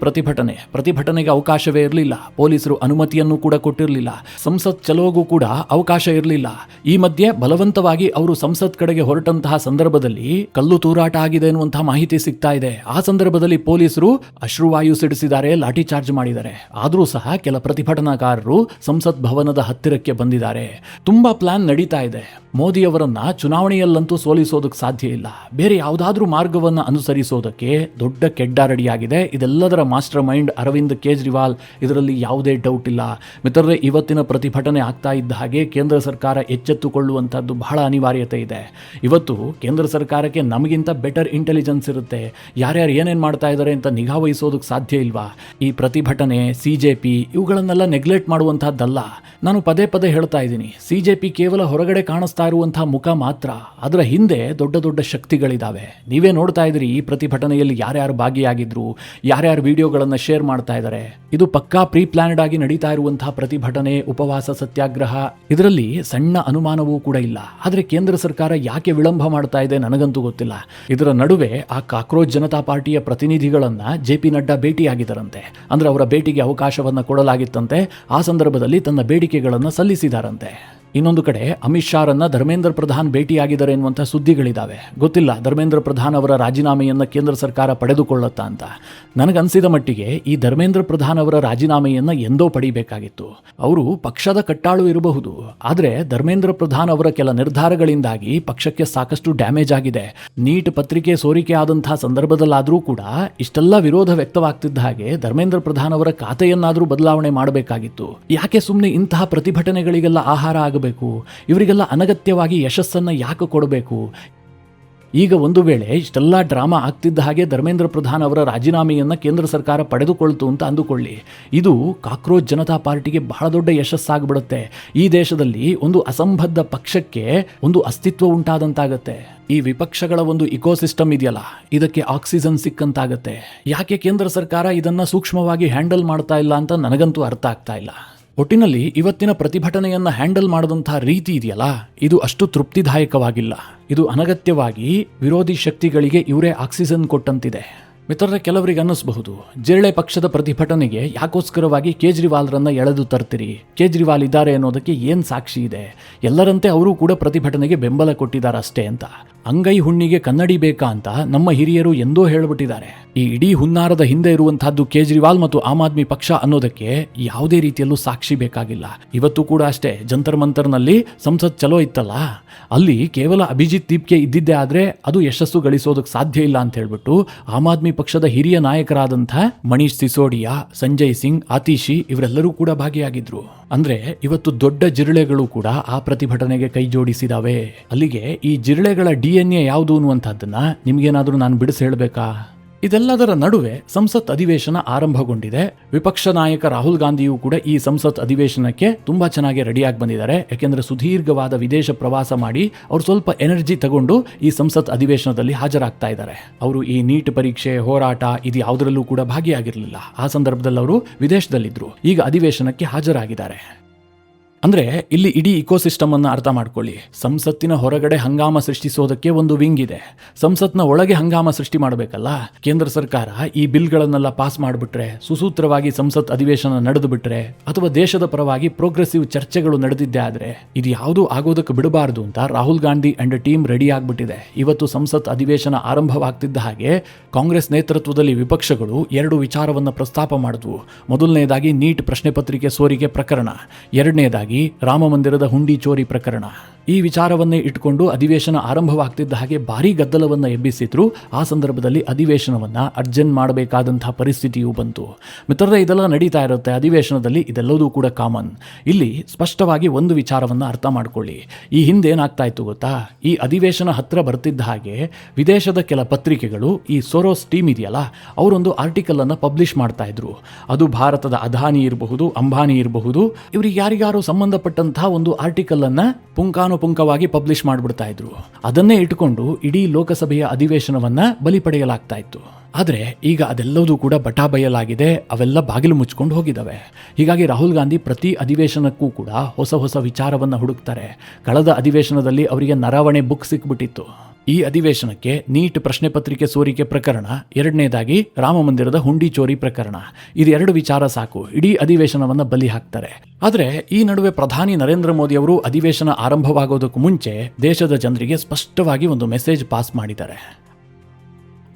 ಪ್ರತಿಭಟನೆಗೆ ಅವಕಾಶವೇ ಇರಲಿಲ್ಲ. ಪೊಲೀಸರು ಅನುಮತಿಯನ್ನು ಕೂಡ ಕೊಟ್ಟಿರಲಿಲ್ಲ. ಸಂಸತ್ ಚಲೋಗೂ ಕೂಡ ಅವಕಾಶ ಇರಲಿಲ್ಲ. ಈ ಮಧ್ಯೆ ಬಲವಂತವಾಗಿ ಅವರು ಸಂಸತ್ ಕಡೆಗೆ ಹೊರಟಂತಹ ಸಂದರ್ಭದಲ್ಲಿ ಕಲ್ಲು ತೂರಾಟ ಆಗಿದೆ ಎನ್ನುವಂತಹ ಮಾಹಿತಿ ಸಿಗ್ತಾ ಇದೆ. ಆ ಸಂದರ್ಭದಲ್ಲಿ ಪೊಲೀಸರು ಅಶ್ರುವಾಯು ಸಿಡಿಸಿದ್ದಾರೆ, ಲಾಠಿ ಚಾರ್ಜ್ ಮಾಡಿದ್ದಾರೆ. ಆದರೂ ಸಹ ಕೆಲ ಪ್ರತಿಭಟನಾಕಾರರು ಸಂಸತ್ ಭವನದ ಹತ್ತಿರಕ್ಕೆ ಬಂದಿದ್ದಾರೆ. ತುಂಬಾ ಪ್ಲಾನ್ ನಡೀತಾ ಇದೆ. ಮೋದಿಯವರನ್ನ ಚುನಾವಣೆಯಲ್ಲಂತೂ ಸೋಲಿಸೋದಕ್ಕೆ ಸಾಧ್ಯ ಇಲ್ಲ. ಬೇರೆ ಯಾವುದಾದ್ರೂ ಮಾರ್ಗವನ್ನು ಅನುಸರಿಸೋದಕ್ಕೆ ದೊಡ್ಡ ಕೆಡ್ಡ ರೆಡಿಯಾಗಿದೆ. ಇದೆಲ್ಲದರ ಮಾಸ್ಟರ್ ಮೈಂಡ್ ಅರವಿಂದ್ ಕೇಜ್ರಿವಾಲ್, ಇದರಲ್ಲಿ ಯಾವುದೇ ಡೌಟ್ ಇಲ್ಲ. ಮಿತ್ರರೇ, ಇವತ್ತಿನ ಪ್ರತಿಭಟನೆ ಆಗ್ತಾ ಇದ್ದ ಹಾಗೆ ಕೇಂದ್ರ ಸರ್ಕಾರ ಎಚ್ಚೆತ್ತುಕೊಳ್ಳುವಂಥದ್ದು ಬಹಳ ಅನಿವಾರ್ಯತೆ ಇದೆ. ಇವತ್ತು ಕೇಂದ್ರ ಸರ್ಕಾರಕ್ಕೆ ನಮಗಿಂತ ಬೆಟರ್ ಇಂಟೆಲಿಜೆನ್ಸ್ ಇರುತ್ತೆ. ಯಾರ್ಯಾರು ಏನೇನು ಮಾಡ್ತಾ ಇದ್ದಾರೆ ಅಂತ ನಿಗಾ ವಹಿಸೋದಕ್ಕೆ ಸಾಧ್ಯ ಇಲ್ವಾ? ಈ ಪ್ರತಿಭಟನೆ, CJP ಇವುಗಳನ್ನೆಲ್ಲ ನೆಗ್ಲೆಕ್ಟ್ ಮಾಡುವಂತಹದ್ದಲ್ಲ. ನಾನು ಪದೇ ಹೇಳ್ತಾ ಇದ್ದೀನಿ, CJP ಕೇವಲ ಹೊರಗಡೆ ಕಾಣಿಸ್ತಾ ಭಾಸತಾ ಇರುವಂತಹ ಮುಖ ಮಾತ್ರ, ಅದರ ಹಿಂದೆ ದೊಡ್ಡ ದೊಡ್ಡ ಶಕ್ತಿಗಳಿದ್ದಾವೆ. ನೀವೇ ನೋಡ್ತಾ ಇದ್ರಿ ಈ ಪ್ರತಿಭಟನೆಯಲ್ಲಿ ಯಾರ್ಯಾರು ಭಾಗಿಯಾಗಿದ್ರು, ಯಾರ್ಯಾರು ವಿಡಿಯೋಗಳನ್ನು ಶೇರ್ ಮಾಡ್ತಾ ಇದ್ದಾರೆ. ಇದು ಪಕ್ಕಾ ಪ್ರೀ ಪ್ಲಾನ್ಡ್ ಆಗಿ ನಡೀತಾ ಇರುವಂತಹ ಪ್ರತಿಭಟನೆ, ಉಪವಾಸ ಸತ್ಯಾಗ್ರಹ. ಇದರಲ್ಲಿ ಸಣ್ಣ ಅನುಮಾನವೂ ಕೂಡ ಇಲ್ಲ. ಆದರೆ ಕೇಂದ್ರ ಸರ್ಕಾರ ಯಾಕೆ ವಿಳಂಬ ಮಾಡ್ತಾ ಇದೆ ನನಗಂತೂ ಗೊತ್ತಿಲ್ಲ. ಇದರ ನಡುವೆ ಆ ಕಾಕ್ರೋಚ್ ಜನತಾ ಪಾರ್ಟಿಯ ಪ್ರತಿನಿಧಿಗಳನ್ನ JP ನಡ್ಡಾ ಭೇಟಿಯಾಗಿದ್ದರಂತೆ. ಅಂದ್ರೆ ಅವರ ಭೇಟಿಗೆ ಅವಕಾಶವನ್ನ ಕೊಡಲಾಗಿತ್ತಂತೆ. ಆ ಸಂದರ್ಭದಲ್ಲಿ ತನ್ನ ಬೇಡಿಕೆಗಳನ್ನು ಸಲ್ಲಿಸಿದಾರಂತೆ. ಇನ್ನೊಂದು ಕಡೆ ಅಮಿತ್ ಶಾರನ್ನ ಧರ್ಮೇಂದ್ರ ಪ್ರಧಾನ್ ಭೇಟಿಯಾಗಿದ್ದಾರೆ ಎನ್ನುವಂಥ ಸುದ್ದಿಗಳಿದ್ದಾವೆ. ಗೊತ್ತಿಲ್ಲ ಧರ್ಮೇಂದ್ರ ಪ್ರಧಾನ್ ಅವರ ರಾಜೀನಾಮೆಯನ್ನು ಕೇಂದ್ರ ಸರ್ಕಾರ ಪಡೆದುಕೊಳ್ಳುತ್ತಾ ಅಂತ. ನನಗನ್ಸಿದ ಮಟ್ಟಿಗೆ ಈ ಧರ್ಮೇಂದ್ರ ಪ್ರಧಾನ್ ಅವರ ರಾಜೀನಾಮೆಯನ್ನು ಎಂದೋ ಪಡಿಬೇಕಾಗಿತ್ತು. ಅವರು ಪಕ್ಷದ ಕಟ್ಟಾಳು ಇರಬಹುದು, ಆದರೆ ಧರ್ಮೇಂದ್ರ ಪ್ರಧಾನ್ ಅವರ ಕೆಲ ನಿರ್ಧಾರಗಳಿಂದಾಗಿ ಪಕ್ಷಕ್ಕೆ ಸಾಕಷ್ಟು ಡ್ಯಾಮೇಜ್ ಆಗಿದೆ. ನೀಟ್ ಪತ್ರಿಕೆ ಸೋರಿಕೆ ಆದಂತಹ ಸಂದರ್ಭದಲ್ಲಾದರೂ ಕೂಡ ಇಷ್ಟೆಲ್ಲ ವಿರೋಧ ವ್ಯಕ್ತವಾಗ್ತಿದ್ದ ಹಾಗೆ ಧರ್ಮೇಂದ್ರ ಪ್ರಧಾನ್ ಅವರ ಖಾತೆಯನ್ನಾದರೂ ಬದಲಾವಣೆ ಮಾಡಬೇಕಾಗಿತ್ತು. ಯಾಕೆ ಸುಮ್ಮನೆ ಇಂತಹ ಪ್ರತಿಭಟನೆಗಳಿಗೆಲ್ಲ ಆಹಾರ ಆಗಬೇಕು? ಇವರಿಗೆಲ್ಲ ಅನಗತ್ಯವಾಗಿ ಯಶಸ್ಸನ್ನು ಯಾಕೆ ಕೊಡಬೇಕು? ಈಗ ಒಂದು ವೇಳೆ ಇಷ್ಟೆಲ್ಲ ಡ್ರಾಮಾ ಆಗ್ತಿದ್ದ ಹಾಗೆ ಧರ್ಮೇಂದ್ರ ಪ್ರಧಾನ್ ಅವರ ರಾಜೀನಾಮೆಯನ್ನು ಕೇಂದ್ರ ಸರ್ಕಾರ ಪಡೆದುಕೊಳ್ತು ಅಂತ ಅಂದುಕೊಳ್ಳಿ. ಇದು ಕಾಕ್ರೋಚ್ ಜನತಾ ಪಾರ್ಟಿಗೆ ಬಹಳ ದೊಡ್ಡ ಯಶಸ್ಸಾಗ್ಬಿಡುತ್ತೆ. ಈ ದೇಶದಲ್ಲಿ ಒಂದು ಅಸಂಬದ್ಧ ಪಕ್ಷಕ್ಕೆ ಒಂದು ಅಸ್ತಿತ್ವ ಉಂಟಾದಂತಾಗತ್ತೆ. ಈ ವಿಪಕ್ಷಗಳ ಒಂದು ಇಕೋಸಿಸ್ಟಮ್ ಇದೆಯಲ್ಲ, ಇದಕ್ಕೆ ಆಕ್ಸಿಜನ್ ಸಿಕ್ಕಂತಾಗತ್ತೆ. ಯಾಕೆ ಕೇಂದ್ರ ಸರ್ಕಾರ ಇದನ್ನ ಸೂಕ್ಷ್ಮವಾಗಿ ಹ್ಯಾಂಡಲ್ ಮಾಡ್ತಾ ಇಲ್ಲ ಅಂತ ನನಗಂತೂ ಅರ್ಥ ಆಗ್ತಾ ಇಲ್ಲ. ಒಟ್ಟಿನಲ್ಲಿ ಇವತ್ತಿನ ಪ್ರತಿಭಟನೆಯನ್ನ ಹ್ಯಾಂಡಲ್ ಮಾಡಿದಂತಹ ರೀತಿ ಇದೆಯಲ್ಲ, ಇದು ಅಷ್ಟು ತೃಪ್ತಿದಾಯಕವಾಗಿಲ್ಲ. ಇದು ಅನಗತ್ಯವಾಗಿ ವಿರೋಧಿ ಶಕ್ತಿಗಳಿಗೆ ಇವರೇ ಆಕ್ಸಿಜನ್ ಕೊಟ್ಟಂತಿದೆ. ಮಿತ್ರರೇ, ಕೆಲವರಿಗೆ ಅನ್ನಿಸಬಹುದು, ಜಿರಳೆ ಪಕ್ಷದ ಪ್ರತಿಭಟನೆಗೆ ಯಾಕೋಸ್ಕರವಾಗಿ ಕೇಜ್ರಿವಾಲ್ರನ್ನ ಎಳೆದು ತರ್ತೀರಿ? ಕೇಜ್ರಿವಾಲ್ ಇದ್ದಾರೆ ಅನ್ನೋದಕ್ಕೆ ಏನ್ ಸಾಕ್ಷಿ ಇದೆ? ಎಲ್ಲರಂತೆ ಅವರು ಕೂಡ ಪ್ರತಿಭಟನೆಗೆ ಬೆಂಬಲ ಕೊಟ್ಟಿದ್ದಾರೆ ಅಷ್ಟೇ ಅಂತ. ಅಂಗೈ ಹುಣ್ಣಿಗೆ ಕನ್ನಡಿ ಬೇಕಾ ಅಂತ ನಮ್ಮ ಹಿರಿಯರು ಎಂದೋ ಹೇಳ್ಬಿಟ್ಟಿದ್ದಾರೆ. ಈ ಇಡೀ ಹುನ್ನಾರದ ಹಿಂದೆ ಇರುವಂತಹದ್ದು ಕೇಜ್ರಿವಾಲ್ ಮತ್ತು ಆಮ್ ಆದ್ಮಿ ಪಕ್ಷ ಅನ್ನೋದಕ್ಕೆ ಯಾವುದೇ ರೀತಿಯಲ್ಲೂ ಸಾಕ್ಷಿ ಬೇಕಾಗಿಲ್ಲ. ಇವತ್ತು ಕೂಡ ಅಷ್ಟೇ, ಜಂತರ್ ಮಂತರ್ನಲ್ಲಿ ಸಂಸತ್ ಚಲೋ ಇತ್ತಲ್ಲ, ಅಲ್ಲಿ ಕೇವಲ ಅಭಿಜಿತ್ ದೀಪ್ಗೆ ಇದ್ದಿದ್ದೇ ಆದ್ರೆ ಅದು ಯಶಸ್ಸು ಗಳಿಸೋದಕ್ಕೆ ಸಾಧ್ಯ ಇಲ್ಲ ಅಂತ ಹೇಳ್ಬಿಟ್ಟು ಆಮ್ ಆದ್ಮಿ ಪಕ್ಷದ ಹಿರಿಯ ನಾಯಕರಾದಂತಹ ಮನೀಶ್ ಸಿಸೋಡಿಯಾ, ಸಂಜಯ್ ಸಿಂಗ್, ಆತಿಶಿ ಇವರೆಲ್ಲರೂ ಕೂಡ ಭಾಗಿಯಾಗಿದ್ರು. ಅಂದ್ರೆ ಇವತ್ತು ದೊಡ್ಡ ಜಿರಳೆಗಳು ಕೂಡ ಆ ಪ್ರತಿಭಟನೆಗೆ ಕೈ ಜೋಡಿಸಿದಾವೆ. ಅಲ್ಲಿಗೆ ಈ ಜಿರಳೆಗಳ DNA ಯಾವುದು ಅನ್ನುವಂಥದ್ದನ್ನ ನಿಮ್ಗೇನಾದ್ರೂ ನಾನು ಬಿಡಿಸಿ ಹೇಳಬೇಕಾ? ಇದೆಲ್ಲದರ ನಡುವೆ ಸಂಸತ್ ಅಧಿವೇಶನ ಆರಂಭಗೊಂಡಿದೆ. ವಿಪಕ್ಷ ನಾಯಕ ರಾಹುಲ್ ಗಾಂಧಿಯೂ ಕೂಡ ಈ ಸಂಸತ್ ಅಧಿವೇಶನಕ್ಕೆ ತುಂಬಾ ಚೆನ್ನಾಗಿ ರೆಡಿಯಾಗಿ ಬಂದಿದ್ದಾರೆ. ಯಾಕೆಂದ್ರೆ ಸುದೀರ್ಘವಾದ ವಿದೇಶ ಪ್ರವಾಸ ಮಾಡಿ ಅವರು ಸ್ವಲ್ಪ ಎನರ್ಜಿ ತಗೊಂಡು ಈ ಸಂಸತ್ ಅಧಿವೇಶನದಲ್ಲಿ ಹಾಜರಾಗ್ತಾ ಇದ್ದಾರೆ. ಅವರು ಈ ನೀಟ್ ಪರೀಕ್ಷೆ, ಹೋರಾಟ ಇದು ಯಾವುದರಲ್ಲೂ ಕೂಡ ಭಾಗಿಯಾಗಿರಲಿಲ್ಲ. ಆ ಸಂದರ್ಭದಲ್ಲಿ ಅವರು ವಿದೇಶದಲ್ಲಿದ್ರು. ಈಗ ಅಧಿವೇಶನಕ್ಕೆ ಹಾಜರಾಗಿದ್ದಾರೆ. ಅಂದ್ರೆ ಇಲ್ಲಿ ಇಡೀ ಇಕೋಸಿಸ್ಟಮ್ ಅನ್ನ ಅರ್ಥ ಮಾಡ್ಕೊಳ್ಳಿ. ಸಂಸತ್ತಿನ ಹೊರಗಡೆ ಹಂಗಾಮ ಸೃಷ್ಟಿಸೋದಕ್ಕೆ ಒಂದು ವಿಂಗ್ ಇದೆ. ಸಂಸತ್ನ ಒಳಗೆ ಹಂಗಾಮ ಸೃಷ್ಟಿ ಮಾಡಬೇಕಲ್ಲ. ಕೇಂದ್ರ ಸರ್ಕಾರ ಈ ಬಿಲ್ಗಳನ್ನೆಲ್ಲ ಪಾಸ್ ಮಾಡಿಬಿಟ್ರೆ, ಸುಸೂತ್ರವಾಗಿ ಸಂಸತ್ ಅಧಿವೇಶನ ನಡೆದು ಬಿಟ್ರೆ, ಅಥವಾ ದೇಶದ ಪರವಾಗಿ ಪ್ರೋಗ್ರೆಸಿವ್ ಚರ್ಚೆಗಳು ನಡೆದಿದ್ದೇ ಆದ್ರೆ ಇದು ಯಾವುದೂ ಆಗೋದಕ್ಕೆ ಬಿಡಬಾರದು ಅಂತ Rahul Gandhi and team ready ಆಗ್ಬಿಟ್ಟಿದೆ. ಇವತ್ತು ಸಂಸತ್ ಅಧಿವೇಶನ ಆರಂಭವಾಗ್ತಿದ್ದ ಹಾಗೆ ಕಾಂಗ್ರೆಸ್ ನೇತೃತ್ವದಲ್ಲಿ ವಿಪಕ್ಷಗಳು 2 ವಿಚಾರವನ್ನು ಪ್ರಸ್ತಾಪ ಮಾಡಿದ್ವು. ಮೊದಲನೇದಾಗಿ ನೀಟ್ ಪ್ರಶ್ನೆ ಪತ್ರಿಕೆ ಸೋರಿಕೆ ಪ್ರಕರಣ, ಎರಡನೇದಾಗಿ ರಾಮ ಮಂದಿರದ ಹುಂಡಿ ಚೋರಿ ಪ್ರಕರಣ. ಈ ವಿಚಾರವನ್ನೇ ಇಟ್ಕೊಂಡು ಅಧಿವೇಶನ ಆರಂಭವಾಗ್ತಿದ್ದ ಹಾಗೆ ಭಾರೀ ಗದ್ದಲವನ್ನ ಎಬ್ಬಿಸಿದ್ರು. ಆ ಸಂದರ್ಭದಲ್ಲಿ ಅಧಿವೇಶನವನ್ನ ಅರ್ಜೆಂಟ್ ಮಾಡಬೇಕಾದಂತಹ ಪರಿಸ್ಥಿತಿಯೂ ಬಂತು. ಮಿತ್ರರೇ, ಇದೆಲ್ಲ ನಡೀತಾ ಇರುತ್ತೆ ಅಧಿವೇಶನದಲ್ಲಿ, ಇದೆಲ್ಲದೂ ಕೂಡ ಕಾಮನ್. ಇಲ್ಲಿ ಸ್ಪಷ್ಟವಾಗಿ ಒಂದು ವಿಚಾರವನ್ನ ಅರ್ಥ ಮಾಡ್ಕೊಳ್ಳಿ. ಈ ಹಿಂದೆ ಏನಾಗ್ತಾ ಇತ್ತು ಗೊತ್ತಾ? ಈ ಅಧಿವೇಶನ ಹತ್ರ ಬರ್ತಿದ್ದ ಹಾಗೆ ವಿದೇಶದ ಕೆಲ ಪತ್ರಿಕೆಗಳು, ಈ ಸೊರೋಸ್ ಟೀಮ್ ಇದೆಯಲ್ಲ, ಅವರೊಂದು ಆರ್ಟಿಕಲ್ ಅನ್ನ ಪಬ್ಲಿಷ್ ಮಾಡ್ತಾ ಇದ್ರು. ಅದು ಭಾರತದ ಅದಾನಿ ಇರಬಹುದು, ಅಂಬಾನಿ ಇರಬಹುದು, ಇವರಿಗೆ ಯಾರಿಗಾರು ಸಂಬಂಧಪಟ್ಟಂತಹ ಒಂದು ಆರ್ಟಿಕಲ್ ಅನ್ನ ಪುಂಖಾನುಪುಂಖವಾಗಿ ಪಬ್ಲಿಷ್ ಮಾಡಿಬಿಡ್ತಾ ಇದ್ರು. ಅದನ್ನೇ ಇಟ್ಕೊಂಡು ಇಡೀ ಲೋಕಸಭೆಯ ಅಧಿವೇಶನವನ್ನ ಬಲಿ ಪಡೆಯಲಾಗ್ತಾ ಇತ್ತು. ಆದರೆ ಈಗ ಅದೆಲ್ಲವೂ ಕೂಡ ಬಟಾಬಯಲಾಗಿದೆ. ಅವೆಲ್ಲ ಬಾಗಿಲು ಮುಚ್ಕೊಂಡು ಹೋಗಿದ್ದಾವೆ. ಹೀಗಾಗಿ ರಾಹುಲ್ ಗಾಂಧಿ ಪ್ರತಿ ಅಧಿವೇಶನಕ್ಕೂ ಕೂಡ ಹೊಸ ಹೊಸ ವಿಚಾರವನ್ನು ಹುಡುಕ್ತಾರೆ. ಕಳೆದ ಅಧಿವೇಶನದಲ್ಲಿ ಅವರಿಗೆ ನರವಣೆ ಬುಕ್ ಸಿಕ್ಬಿಟ್ಟಿತ್ತು. ಈ ಅಧಿವೇಶನಕ್ಕೆ ನೀಟ್ ಪ್ರಶ್ನೆ ಪತ್ರಿಕೆ ಸೋರಿಕೆ ಪ್ರಕರಣ, ಎರಡನೇದಾಗಿ ರಾಮ ಮಂದಿರದ ಹುಂಡಿ ಚೋರಿ ಪ್ರಕರಣ, ಇದೆರಡು ವಿಚಾರ ಸಾಕು, ಇಡೀ ಅಧಿವೇಶನವನ್ನು ಬಲಿ ಹಾಕ್ತಾರೆ. ಆದರೆ ಈ ನಡುವೆ ಪ್ರಧಾನಿ ನರೇಂದ್ರ ಮೋದಿ ಅವರು ಅಧಿವೇಶನ ಆರಂಭವಾಗೋದಕ್ಕೂ ಮುಂಚೆ ದೇಶದ ಜನರಿಗೆ ಸ್ಪಷ್ಟವಾಗಿ ಒಂದು ಮೆಸೇಜ್ ಪಾಸ್ ಮಾಡಿದ್ದಾರೆ.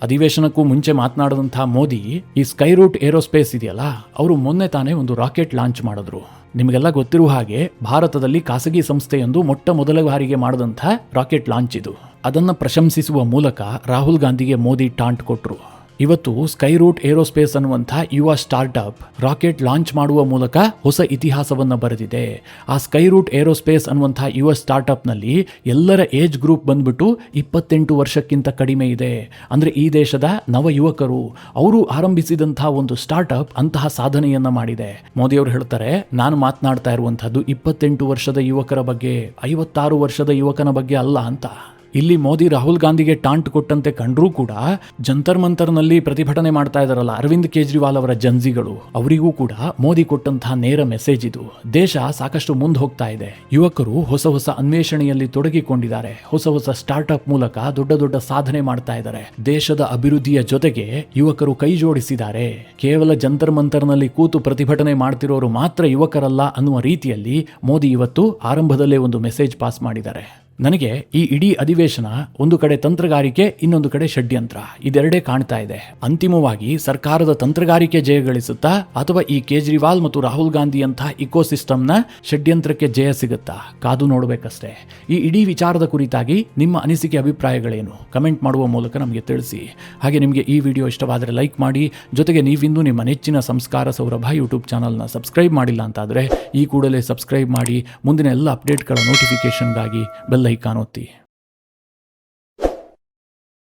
ಅಧಿವೇಶನಕ್ಕೂ ಮುಂಚೆ ಮಾತನಾಡಿದಂತಹ ಮೋದಿ, ಈ ಸ್ಕೈ ರೂಟ್ ಏರೋಸ್ಪೇಸ್ ಇದೆಯಲ್ಲ, ಅವರು ಮೊನ್ನೆ ತಾನೇ ಒಂದು ರಾಕೆಟ್ ಲಾಂಚ್ ಮಾಡಿದ್ರು. ನಿಮಗೆಲ್ಲ ಗೊತ್ತಿರುವ ಹಾಗೆ ಭಾರತದಲ್ಲಿ ಖಾಸಗಿ ಸಂಸ್ಥೆಯೊಂದು ಮೊಟ್ಟ ಮೊದಲ ಬಾರಿಗೆ ಮಾಡಿದಂಥ ರಾಕೆಟ್ ಲಾಂಚ್ ಇದು. ಅದನ್ನು ಪ್ರಶಂಸಿಸುವ ಮೂಲಕ ರಾಹುಲ್ ಗಾಂಧಿಗೆ ಮೋದಿ ಟಾಂಟ್ ಕೊಟ್ಟರು. ಇವತ್ತು ಸ್ಕೈರೂಟ್ ಏರೋಸ್ಪೇಸ್ ಅನ್ನುವಂಥ ಯುವ ಸ್ಟಾರ್ಟ್ಅಪ್ ರಾಕೆಟ್ ಲಾಂಚ್ ಮಾಡುವ ಮೂಲಕ ಹೊಸ ಇತಿಹಾಸವನ್ನ ಬರೆದಿದೆ. ಆ ಸ್ಕೈರೂಟ್ ಏರೋಸ್ಪೇಸ್ ಅನ್ನುವಂಥ ಯುವ ಸ್ಟಾರ್ಟ್ಅಪ್ ನಲ್ಲಿ ಎಲ್ಲರ ಏಜ್ ಗ್ರೂಪ್ ಬಂದ್ಬಿಟ್ಟು 28 ವರ್ಷಕ್ಕಿಂತ ಕಡಿಮೆ ಇದೆ. ಅಂದ್ರೆ ಈ ದೇಶದ ನವ ಯುವಕರು ಅವರು ಆರಂಭಿಸಿದಂತಹ ಒಂದು ಸ್ಟಾರ್ಟ್ಅಪ್ ಅಂತಹ ಸಾಧನೆಯನ್ನ ಮಾಡಿದೆ. ಮೋದಿ ಅವರು ಹೇಳ್ತಾರೆ, ನಾನು ಮಾತನಾಡ್ತಾ ಇರುವಂತಹದ್ದು 28 ವರ್ಷದ ಯುವಕರ ಬಗ್ಗೆ, 56 ವರ್ಷದ ಯುವಕನ ಬಗ್ಗೆ ಅಲ್ಲ ಅಂತ. ಇಲ್ಲಿ ಮೋದಿ ರಾಹುಲ್ ಗಾಂಧಿಗೆ ಟಾಂಟ್ ಕೊಟ್ಟಂತೆ ಕಂಡ್ರೂ ಕೂಡ ಜಂತರ್ ಮಂತರ್ನಲ್ಲಿ ಪ್ರತಿಭಟನೆ ಮಾಡ್ತಾ ಇದಾರಲ್ಲ ಅರವಿಂದ್ ಕೇಜ್ರಿವಾಲ್ ಅವರ ಜಂಜಿಗಳು, ಅವರಿಗೂ ಕೂಡ ಮೋದಿ ಕೊಟ್ಟಂತಹ ನೇರ ಮೆಸೇಜ್ ಇದು. ದೇಶ ಸಾಕಷ್ಟು ಮುಂದೆ ಹೋಗ್ತಾ ಇದೆ. ಯುವಕರು ಹೊಸ ಹೊಸ ಅನ್ವೇಷಣೆಯಲ್ಲಿ ತೊಡಗಿಕೊಂಡಿದ್ದಾರೆ. ಹೊಸ ಹೊಸ ಸ್ಟಾರ್ಟ್ಅಪ್ ಮೂಲಕ ದೊಡ್ಡ ದೊಡ್ಡ ಸಾಧನೆ ಮಾಡ್ತಾ ಇದ್ದಾರೆ. ದೇಶದ ಅಭಿವೃದ್ಧಿಯ ಜೊತೆಗೆ ಯುವಕರು ಕೈ ಜೋಡಿಸಿದ್ದಾರೆ. ಕೇವಲ ಜಂತರ್ ಮಂತರ್ನಲ್ಲಿ ಕೂತು ಪ್ರತಿಭಟನೆ ಮಾಡ್ತಿರೋರು ಮಾತ್ರ ಯುವಕರಲ್ಲ ಅನ್ನುವ ರೀತಿಯಲ್ಲಿ ಮೋದಿ ಇವತ್ತು ಆರಂಭದಲ್ಲೇ ಒಂದು ಮೆಸೇಜ್ ಪಾಸ್ ಮಾಡಿದ್ದಾರೆ. ನನಗೆ ಈ ಇಡೀ ಅಧಿವೇಶನ ಒಂದು ಕಡೆ ತಂತ್ರಗಾರಿಕೆ, ಇನ್ನೊಂದು ಕಡೆ ಷಡ್ಯಂತ್ರ, ಇದೆರಡೇ ಕಾಣ್ತಾ ಇದೆ. ಅಂತಿಮವಾಗಿ ಸರ್ಕಾರದ ತಂತ್ರಗಾರಿಕೆ ಜಯಗಳಿಸುತ್ತಾ ಅಥವಾ ಈ ಕೇಜ್ರಿವಾಲ್ ಮತ್ತು ರಾಹುಲ್ ಗಾಂಧಿಯಂತಹ ಇಕೋಸಿಸ್ಟಮ್ನ ಷಡ್ಯಂತ್ರಕ್ಕೆ ಜಯ ಸಿಗುತ್ತಾ? ಕಾದು ನೋಡಬೇಕಷ್ಟೇ. ಈ ಇಡೀ ವಿಚಾರದ ಕುರಿತಾಗಿ ನಿಮ್ಮ ಅನಿಸಿಕೆ ಅಭಿಪ್ರಾಯಗಳೇನು? ಕಮೆಂಟ್ ಮಾಡುವ ಮೂಲಕ ನಮಗೆ ತಿಳಿಸಿ. ಹಾಗೆ ನಿಮಗೆ ಈ ವಿಡಿಯೋ ಇಷ್ಟವಾದರೆ ಲೈಕ್ ಮಾಡಿ. ಜೊತೆಗೆ ನೀವಿನ್ನೂ ನಿಮ್ಮ ನೆಚ್ಚಿನ ಸಂಸ್ಕಾರ ಸೌರಭ ಯೂಟ್ಯೂಬ್ ಚಾನಲ್ನ ಸಬ್ಸ್ಕ್ರೈಬ್ ಮಾಡಿಲ್ಲ ಅಂತಾದರೆ ಈ ಕೂಡಲೇ ಸಬ್ಸ್ಕ್ರೈಬ್ ಮಾಡಿ. ಮುಂದಿನ ಎಲ್ಲ ಅಪ್ಡೇಟ್ಗಳ ನೋಟಿಫಿಕೇಶನ್ಗಾಗಿ ಬೆಲ್ ಐಕಾನ್ ಒತ್ತಿ.